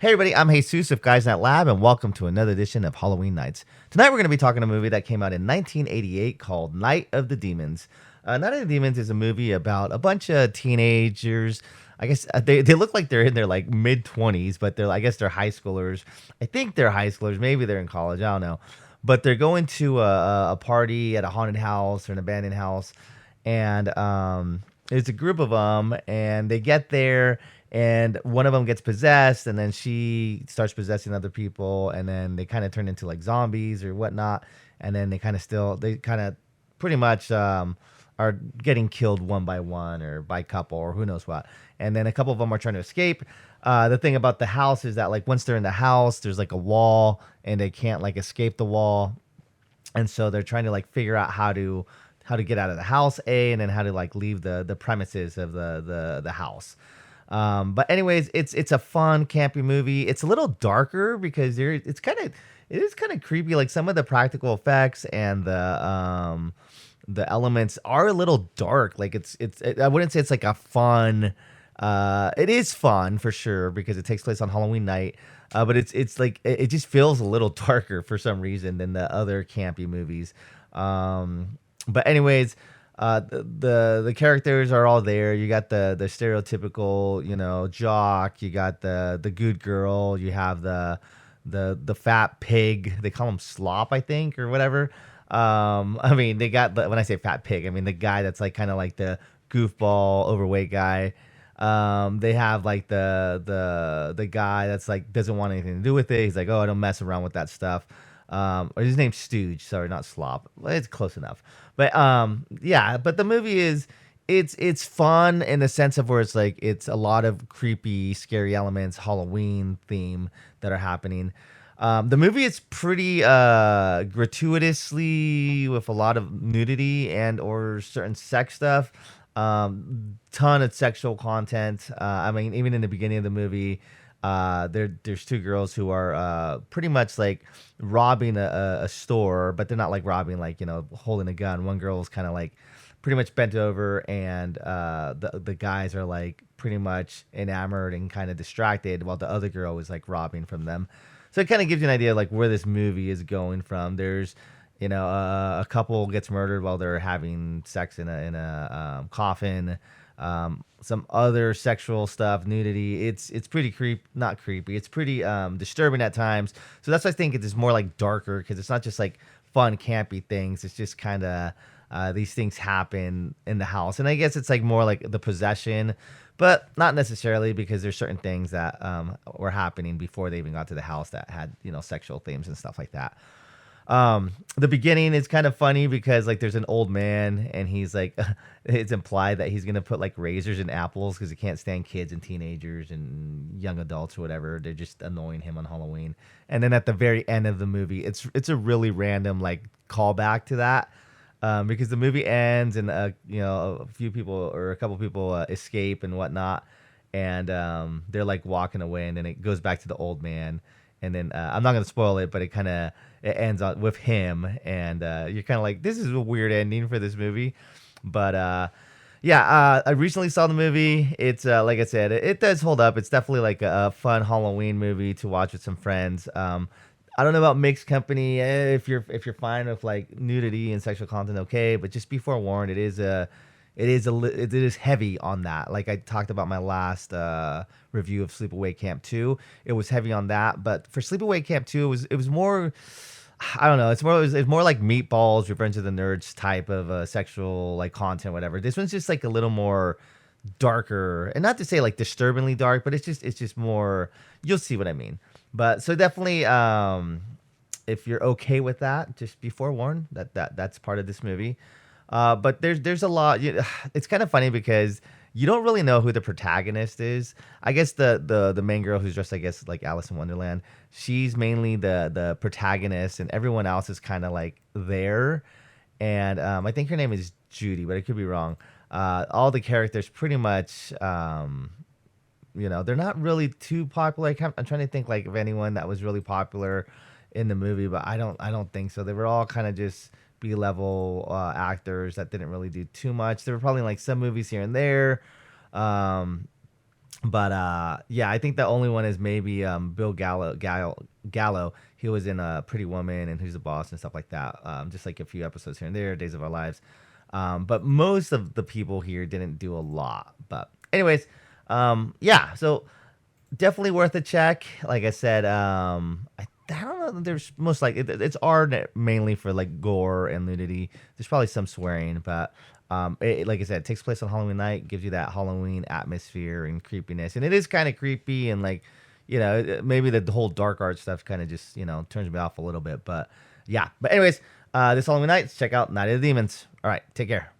Hey everybody, I'm Jesus of Guys Night Lab, and welcome to another edition of Halloween Nights. Tonight we're going to be talking a movie that came out in 1988 called Night of the Demons. Night of the Demons is a movie about a bunch of teenagers. I guess they look like they're in their like mid 20s, but I guess they're high schoolers. I think they're high schoolers. Maybe they're in college. I don't know. But they're going to a party at a haunted house or an abandoned house, and it's a group of them, and they get there and one of them gets possessed, and then she starts possessing other people, and then they kind of turn into like zombies or whatnot, and then they kind of pretty much are getting killed one by one or by couple or who knows what, and then a couple of them are trying to escape. The thing about the house is that like once they're in the house, there's like a wall, and they can't like escape the wall, and so they're trying to like figure out how to get out of the house, and then how to like leave the premises of the house. But anyways, it's a fun campy movie. It's a little darker because it is kind of creepy. Like some of the practical effects and the elements are a little dark. Like I wouldn't say it's like a fun. It is fun for sure because it takes place on Halloween night. But it's like it just feels a little darker for some reason than the other campy movies. But anyways, the characters are all there. You got the stereotypical, jock. You got the good girl. You have the fat pig. They call him Slop, I think, or whatever. I mean, they got when I say fat pig, I mean the guy that's like kind of like the goofball, overweight guy. They have like the guy that's like doesn't want anything to do with it. He's like, oh, I don't mess around with that stuff. Or his name's Stooge. Sorry, not Slop. It's close enough. But yeah. But the movie it's fun in the sense of where it's like it's a lot of creepy, scary elements, Halloween theme that are happening. The movie is pretty gratuitously with a lot of nudity and or certain sex stuff. Ton of sexual content. I mean, even in the beginning of the movie, there's two girls who are pretty much like robbing a store, but they're not like robbing like holding a gun. One girl's kind of like pretty much bent over, and the guys are like pretty much enamored and kind of distracted, while the other girl is like robbing from them. So it kind of gives you an idea like where this movie is going from. There's a couple gets murdered while they're having sex in a coffin. Some other sexual stuff, nudity. It's pretty not creepy. It's pretty disturbing at times. So that's why I think it's more like darker because it's not just like fun campy things. It's just kind of these things happen in the house, and I guess it's like more like the possession, but not necessarily because there's certain things that were happening before they even got to the house that had sexual themes and stuff like that. The beginning is kind of funny because like there's an old man and he's like it's implied that he's gonna put like razors in apples because he can't stand kids and teenagers and young adults or whatever. They're just annoying him on Halloween. And then at the very end of the movie, it's a really random like callback to that. Because the movie ends and a few people or a couple people escape and whatnot, and they're like walking away, and then it goes back to the old man, and then I'm not gonna spoil it, but it ends on with him, and you're kind of like, this is a weird ending for this movie, but yeah, I recently saw the movie. It's like I said, it does hold up. It's definitely like a fun Halloween movie to watch with some friends. I don't know about mixed company. If you're fine with like nudity and sexual content, okay, but just be forewarned, it is heavy on that. Like I talked about my last review of Sleepaway Camp 2, it was heavy on that. But for Sleepaway Camp 2, it was more. I don't know. It's more like Meatballs, Revenge of the Nerds type of sexual like content, whatever. This one's just like a little more darker, and not to say like disturbingly dark, but it's just more. You'll see what I mean. But so definitely, if you're okay with that, just be forewarned that's part of this movie. But there's a lot. It's kind of funny because you don't really know who the protagonist is. I guess the main girl who's dressed, I guess, like Alice in Wonderland. She's mainly the protagonist, and everyone else is kind of like there. And I think her name is Judy, but I could be wrong. All the characters pretty much. They're not really too popular. I'm trying to think like of anyone that was really popular in the movie, but I don't think so. They were all kind of just B-level actors that didn't really do too much. There were probably like some movies here and there. But yeah, I think the only one is maybe Bill Gallo. He was in Pretty Woman and Who's the Boss and stuff like that. Just like a few episodes here and there, Days of Our Lives. But most of the people here didn't do a lot. But anyways, yeah. So definitely worth a check. Like I said, I don't know. There's most like it's R mainly for like gore and nudity. There's probably some swearing, but like I said, it takes place on Halloween night, gives you that Halloween atmosphere and creepiness, and it is kind of creepy and like, maybe the whole dark art stuff kind of just turns me off a little bit, but yeah. But anyways, this Halloween night, check out Night of the Demons. All right, take care.